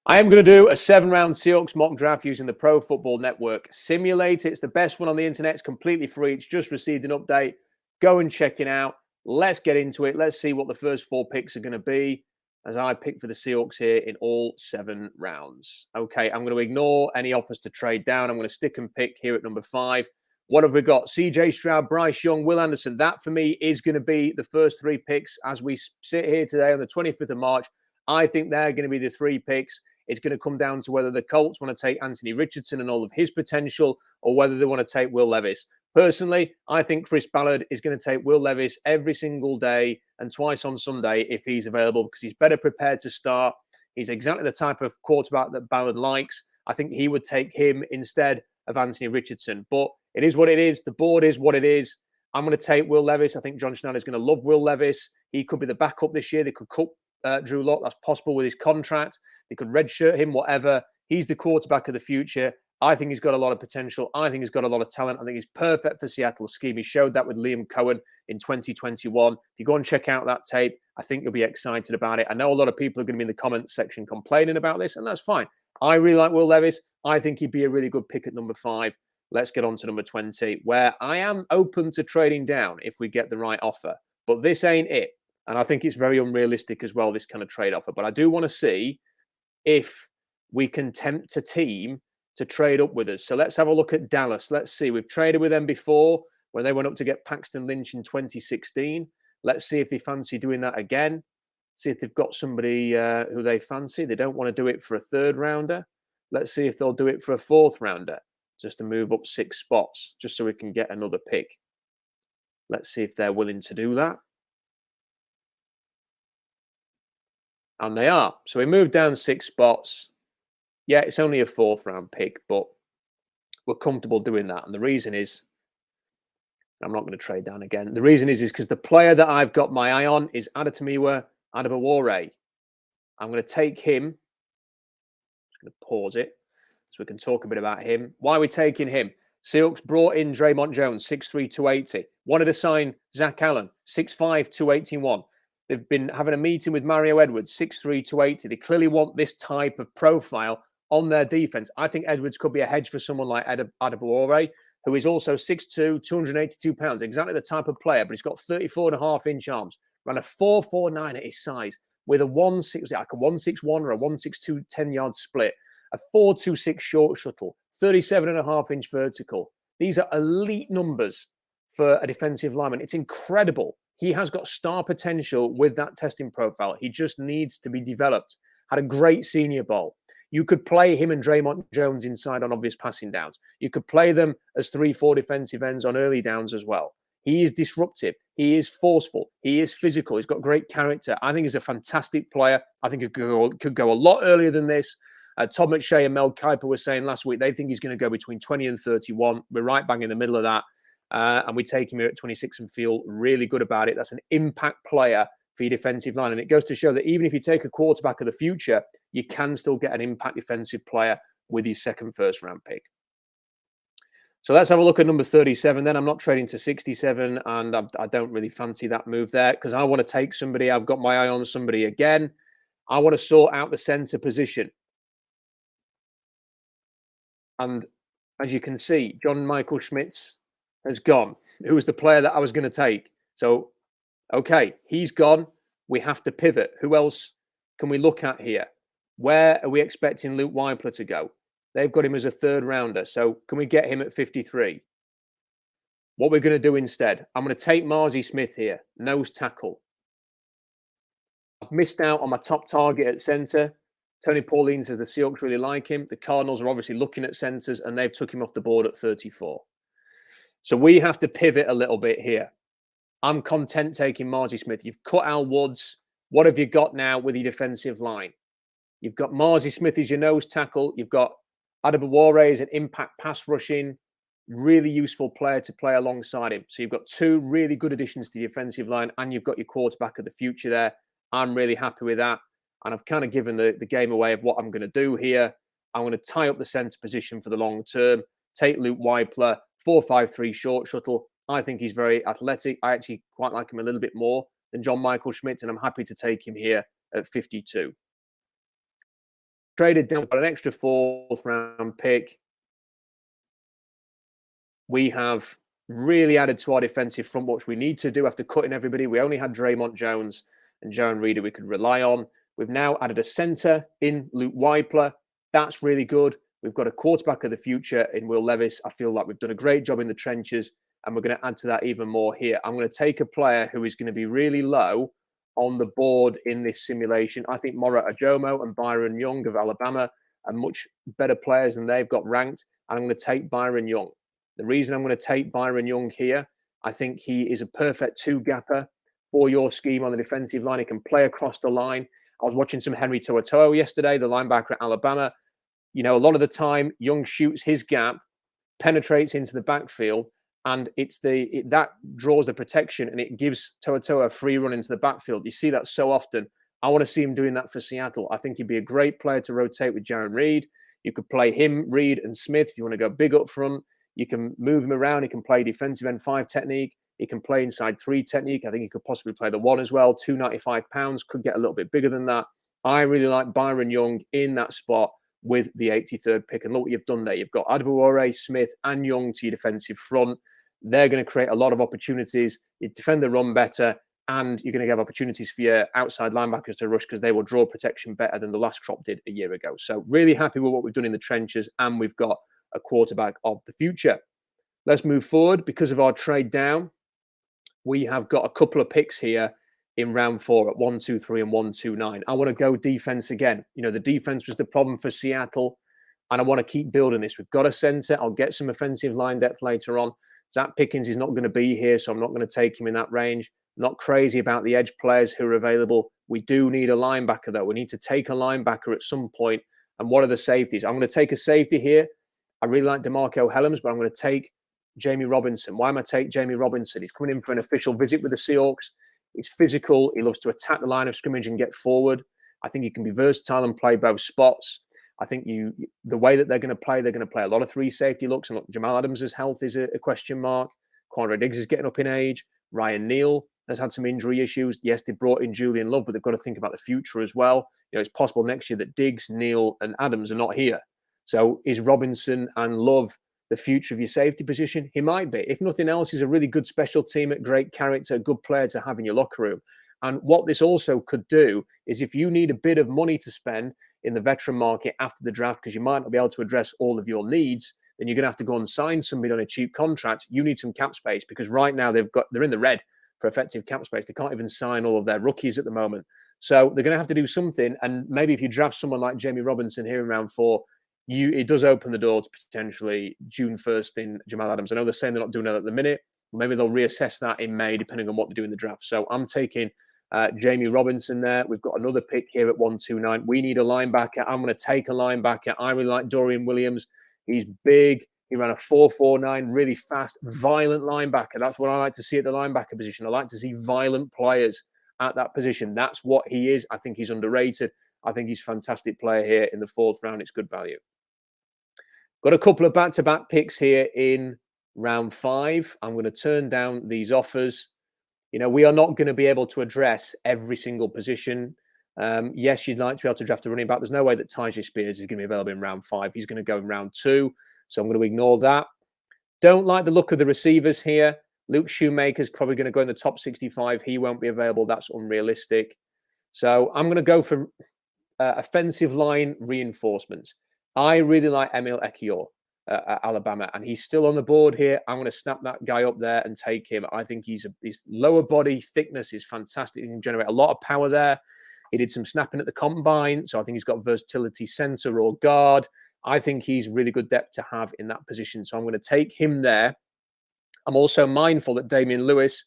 I am going to do a 7-round Seahawks mock draft using the Pro Football Network simulator. It's the best one on the internet. It's completely free. It's just received an update. Go and check it out. Let's get into it. Let's see what the first 4 picks are going to be as I pick for the Seahawks here in all 7 rounds. Okay, I'm going to ignore any offers to trade down. I'm going to stick and pick here at number 5. What have we got? CJ Stroud, Bryce Young, Will Anderson. That for me is going to be the first 3 picks as we sit here today on the 25th of March. I think they're going to be the 3 picks. It's going to come down to whether the Colts want to take Anthony Richardson and all of his potential or whether they want to take Will Levis. Personally, I think Chris Ballard is going to take Will Levis every single day and twice on Sunday if he's available because he's better prepared to start. He's exactly the type of quarterback that Ballard likes. I think he would take him instead of Anthony Richardson. But it is what it is. The board is what it is. I'm going to take Will Levis. I think John Schneider is going to love Will Levis. He could be the backup this year. They could cut Drew Lock. That's possible with his contract. They could redshirt him, whatever. He's the quarterback of the future. I think he's got a lot of potential. I think he's got a lot of talent. I think he's perfect for Seattle's scheme. He showed that with Liam Cohen in 2021. If you go and check out that tape, I think you'll be excited about it. I know a lot of people are going to be in the comments section complaining about this, and that's fine. I really like Will Levis. I think he'd be a really good pick at number 5. Let's get on to number 20, where I am open to trading down if we get the right offer. But this ain't it. And I think it's very unrealistic as well, this kind of trade offer. But I do want to see if we can tempt a team to trade up with us. So let's have a look at Dallas. Let's see. We've traded with them before when they went up to get Paxton Lynch in 2016. Let's see if they fancy doing that again. See if they've got somebody who they fancy. They don't want to do it for a 3rd rounder. Let's see if they'll do it for a 4th rounder just to move up 6 spots, just so we can get another pick. Let's see if they're willing to do that. And they are. So we moved down 6 spots. Yeah, it's only a 4th round pick, but we're comfortable doing that. And the reason is, I'm not going to trade down again. The reason is because the player that I've got my eye on is Adetomiwa Adebawore. I'm going to take him. I'm just going to pause it so we can talk a bit about him. Why are we taking him? Seahawks brought in Draymond Jones, 6'3", 280. Wanted to sign Zach Allen, 6'5", 281. They've been having a meeting with Mario Edwards, 6'3", 280. They clearly want this type of profile on their defense. I think Edwards could be a hedge for someone like Adebawore, who is also 6'2", 282 pounds. Exactly the type of player, but he's got 34.5-inch arms. Ran a 4.49 at his size with a 1.6, like a 1.61 or a 1.62 10-yard split, a 4.26 short shuttle, 37.5-inch vertical. These are elite numbers for a defensive lineman. It's incredible. He has got star potential with that testing profile. He just needs to be developed. Had a great Senior Bowl. You could play him and Draymond Jones inside on obvious passing downs. You could play them as 3-4 defensive ends on early downs as well. He is disruptive. He is forceful. He is physical. He's got great character. I think he's a fantastic player. I think it could go a lot earlier than this. Todd McShay and Mel Kiper were saying last week they think he's going to go between 20 and 31. We're right bang in the middle of that. And we take him here at 26 and feel really good about it. That's an impact player for your defensive line. And it goes to show that even if you take a quarterback of the future, you can still get an impact defensive player with your 2nd first-round pick. So let's have a look at number 37 then. I'm not trading to 67, and I don't really fancy that move there because I want to take somebody. I've got my eye on somebody again. I want to sort out the center position. And as you can see, John Michael Schmitz has gone. Who was the player that I was going to take? So, okay, he's gone. We have to pivot. Who else can we look at here? Where are we expecting Luke Wypler to go? They've got him as a 3rd rounder. So can we get him at 53? What we're going to do instead, I'm going to take Marzi Smith here, nose tackle. I've missed out on my top target at center. Tony Pauline says the Seahawks really like him. The Cardinals are obviously looking at centers, and they've took him off the board at 34. So we have to pivot a little bit here. I'm content taking Marzi Smith. You've cut Al Woods. What have you got now with your defensive line? You've got Marzi Smith as your nose tackle. You've got Adebawore as an impact pass rushing, really useful player to play alongside him. So you've got 2 really good additions to the defensive line, and you've got your quarterback of the future there. I'm really happy with that. And I've kind of given the game away of what I'm going to do here. I'm going to tie up the center position for the long term, take Luke Wypler, 4.53 short shuttle. I think he's very athletic. I actually quite like him a little bit more than John Michael Schmitz, and I'm happy to take him here at 52. traded down for an extra 4th round pick. We have really added to our defensive front, which we need to do after cutting everybody. We only had Draymond Jones and Joan Reeder we could rely on. We've now added a center in Luke Weipler. That's really good. We've got a quarterback of the future in Will Levis. I feel like we've done a great job in the trenches, and we're going to add to that even more here. I'm going to take a player who is going to be really low on the board in this simulation. I think Mora Ajomo and Byron Young of Alabama are much better players than they've got ranked. And I'm going to take Byron Young. The reason I'm going to take Byron Young here, I think he is a perfect two-gapper for your scheme on the defensive line. He can play across the line. I was watching some Henry To'oTo'o yesterday, the linebacker at Alabama. You know, a lot of the time, Young shoots his gap, penetrates into the backfield, and that draws the protection, and it gives To'oTo'o a free run into the backfield. You see that so often. I want to see him doing that for Seattle. I think he'd be a great player to rotate with Jaron Reed. You could play him, Reed, and Smith if you want to go big up front. You can move him around. He can play defensive end 5 technique. He can play inside 3 technique. I think he could possibly play the 1 as well. 295 pounds, could get a little bit bigger than that. I really like Byron Young in that spot with the 83rd pick. And look what you've done there. You've got Adebawore, Smith, and Young to your defensive front. They're going to create a lot of opportunities. You defend the run better, and you're going to have opportunities for your outside linebackers to rush because they will draw protection better than the last crop did a year ago. So really happy with what we've done in the trenches, and we've got a quarterback of the future. Let's move forward. Because of our trade down, we have got a couple of picks here in round 4 at 1, 2, 3, and 1, 2, 9. I want to go defense again. You know, the defense was the problem for Seattle, and I want to keep building this. We've got a center. I'll get some offensive line depth later on. Zach Pickens is not going to be here, so I'm not going to take him in that range. Not crazy about the edge players who are available. We do need a linebacker, though. We need to take a linebacker at some point. And what are the safeties? I'm going to take a safety here. I really like DeMarco Helms, but I'm going to take Jamie Robinson. Why am I take Jamie Robinson? He's coming in for an official visit with the Seahawks. He's physical. He loves to attack the line of scrimmage and get forward. I think he can be versatile and play both spots. I think the way that they're going to play a lot of 3 safety looks. And look, Jamal Adams' health is a question mark. Quandre Diggs is getting up in age. Ryan Neal has had some injury issues. Yes, they brought in Julian Love, but they've got to think about the future as well. You know, it's possible next year that Diggs, Neal, and Adams are not here. So is Robinson and Love the future of your safety position? He might be. If nothing else, he's a really good special teamer, great character, good player to have in your locker room. And what this also could do is if you need a bit of money to spend in the veteran market after the draft, because you might not be able to address all of your needs, then you're going to have to go and sign somebody on a cheap contract. You need some cap space because right now they're in the red for effective cap space. They can't even sign all of their rookies at the moment. So they're going to have to do something. And maybe if you draft someone like Jamie Robinson here in round 4, it does open the door to potentially June 1st in Jamal Adams. I know they're saying they're not doing that at the minute. Maybe they'll reassess that in May, depending on what they do in the draft. So I'm taking Jamie Robinson there. We've got another pick here at 129. We need a linebacker. I'm going to take a linebacker. I really like Dorian Williams. He's big. He ran a 4.49, really fast, violent linebacker. That's what I like to see at the linebacker position. I like to see violent players at that position. That's what he is. I think he's underrated. I think he's a fantastic player here in the 4th round. It's good value. Got a couple of back-to-back picks here in round 5. I'm going to turn down these offers. You know, we are not going to be able to address every single position. Yes, you'd like to be able to draft a running back. There's no way that Tyjae Spears is going to be available in round 5. He's going to go in round 2. So I'm going to ignore that. Don't like the look of the receivers here. Luke Shoemaker's probably going to go in the top 65. He won't be available. That's unrealistic. So I'm going to go for offensive line reinforcements. I really like Emil Ekiyor at Alabama, and he's still on the board here. I'm going to snap that guy up there and take him. I think his lower body thickness is fantastic. He can generate a lot of power there. He did some snapping at the combine, so I think he's got versatility center or guard. I think he's really good depth to have in that position, so I'm going to take him there. I'm also mindful that Damian Lewis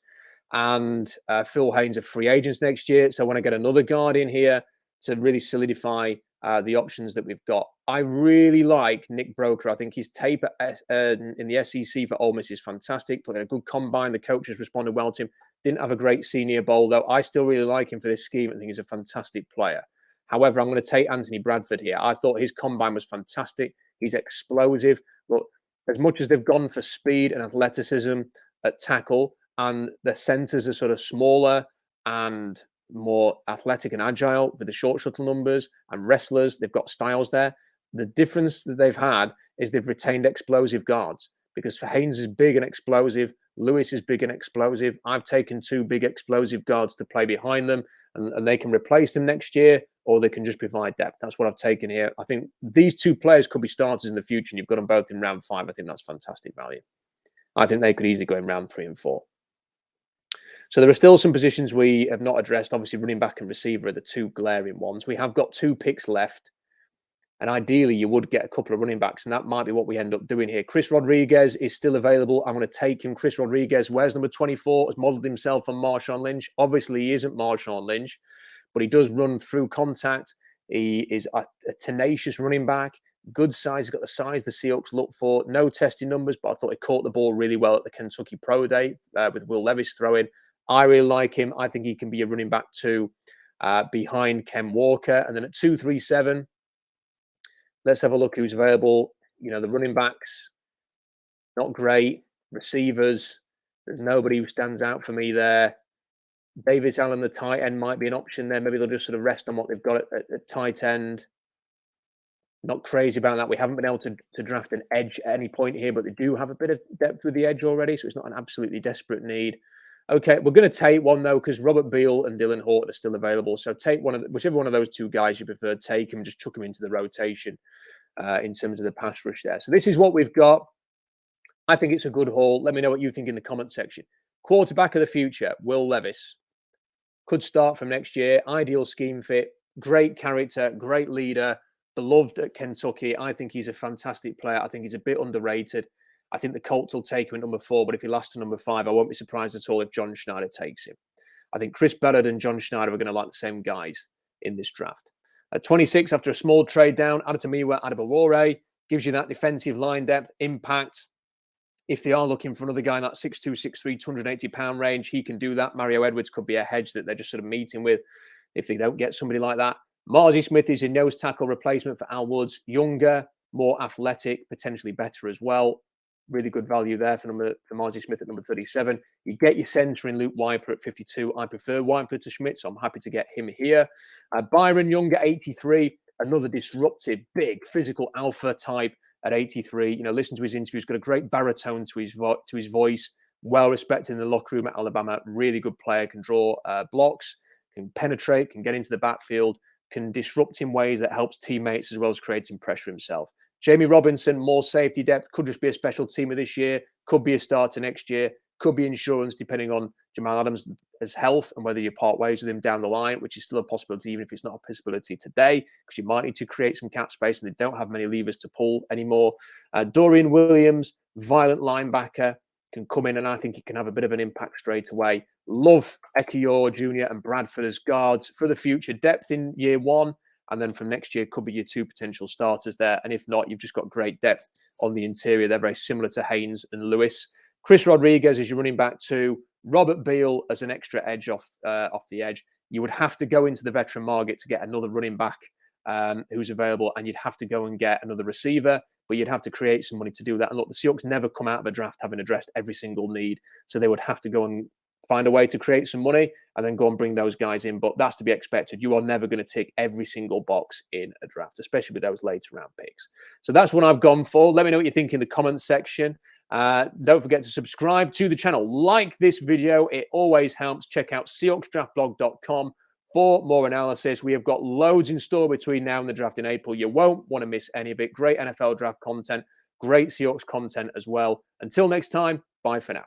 and Phil Haynes are free agents next year, so I want to get another guard in here to really solidify the options that we've got. I really like Nick Broker. I think his tape in the SEC for Ole Miss is fantastic. Played a good combine. The coaches responded well to him. Didn't have a great Senior Bowl, though. I still really like him for this scheme. I think he's a fantastic player. However, I'm going to take Anthony Bradford here. I thought his combine was fantastic. He's explosive. Look, as much as they've gone for speed and athleticism at tackle, and the centers are sort of smaller and more athletic and agile with the short shuttle numbers and wrestlers. They've got styles there. The difference that they've had is they've retained explosive guards, because for Haynes is big and explosive, Lewis is big and explosive. I've taken 2 big explosive guards to play behind them, and they can replace them next year, or they can just provide depth. That's what I've taken here. I think these 2 players could be starters in the future, and you've got them both in round 5. I think that's fantastic value. I think they could easily go in round 3 and 4. So there are still some positions we have not addressed. Obviously, running back and receiver are the 2 glaring ones. We have got 2 picks left. And ideally, you would get a couple of running backs, and that might be what we end up doing here. Chris Rodriguez is still available. I'm going to take him. Chris Rodriguez wears number 24, has modelled himself on Marshawn Lynch. Obviously, he isn't Marshawn Lynch, but he does run through contact. He is a tenacious running back, good size. He's got the size the Seahawks look for. No testing numbers, but I thought he caught the ball really well at the Kentucky Pro Day with Will Levis throwing. I really like him. I think he can be a running back too, behind Ken Walker. And then at 237, let's have a look who's available. You know, the running backs, not great. Receivers, there's nobody who stands out for me there. Davis Allen, the tight end, might be an option there. Maybe they'll just sort of rest on what they've got at tight end. Not crazy about that. We haven't been able to draft an edge at any point here, but they do have a bit of depth with the edge already, so it's not an absolutely desperate need. Okay, we're going to take one, though, because Robert Beal and Dylan Horton are still available. So take whichever one of those 2 guys you prefer, take him, just chuck him into the rotation in terms of the pass rush there. So this is what we've got. I think it's a good haul. Let me know what you think in the comment section. Quarterback of the future, Will Levis. Could start from next year. Ideal scheme fit. Great character. Great leader. Beloved at Kentucky. I think he's a fantastic player. I think he's a bit underrated. I think the Colts will take him at number 4, but if he lasts to number 5, I won't be surprised at all if John Schneider takes him. I think Chris Ballard and John Schneider are going to like the same guys in this draft. At 26, after a small trade down, Adetomiwa Adebawore gives you that defensive line depth, impact. If they are looking for another guy in that 6'2", 6'3", 280-pound range, he can do that. Mario Edwards could be a hedge that they're just sort of meeting with if they don't get somebody like that. Marzi Smith is a nose tackle replacement for Al Woods. Younger, more athletic, potentially better as well. Really good value there for Marzi Smith at number 37. You get your centre in Luke Wiper at 52. I prefer Wiper to Schmidt, so I'm happy to get him here. Byron Young at 83, another disruptive, big, physical alpha type at 83. You know, listen to his interviews. Got a great baritone to his voice. Well respected in the locker room at Alabama. Really good player. Can draw blocks. Can penetrate. Can get into the backfield. Can disrupt in ways that helps teammates as well as creating pressure himself. Jamie Robinson, more safety depth, could just be a special teamer this year, could be a starter next year, could be insurance depending on Jamal Adams' health and whether you part ways with him down the line, which is still a possibility, even if it's not a possibility today, because you might need to create some cap space and they don't have many levers to pull anymore. Dorian Williams, violent linebacker, can come in and I think he can have a bit of an impact straight away. Love Ekiyor Jr. and Bradford as guards for the future. Depth in year 1. And then from next year could be your 2 potential starters there. And if not, you've just got great depth on the interior. They're very similar to Haynes and Lewis. Chris Rodriguez is your running back 2. Robert Beal as an extra edge off the edge. You would have to go into the veteran market to get another running back who's available, and you'd have to go and get another receiver, but you'd have to create some money to do that. And look, the Seahawks never come out of a draft having addressed every single need, so they would have to go and find a way to create some money and then go and bring those guys in. But that's to be expected. You are never going to tick every single box in a draft, especially with those later round picks. So that's what I've gone for. Let me know what you think in the comments section. Don't forget to subscribe to the channel. Like this video. It always helps. Check out SeahawksDraftBlog.com for more analysis. We have got loads in store between now and the draft in April. You won't want to miss any of it. Great NFL draft content. Great Seahawks content as well. Until next time, bye for now.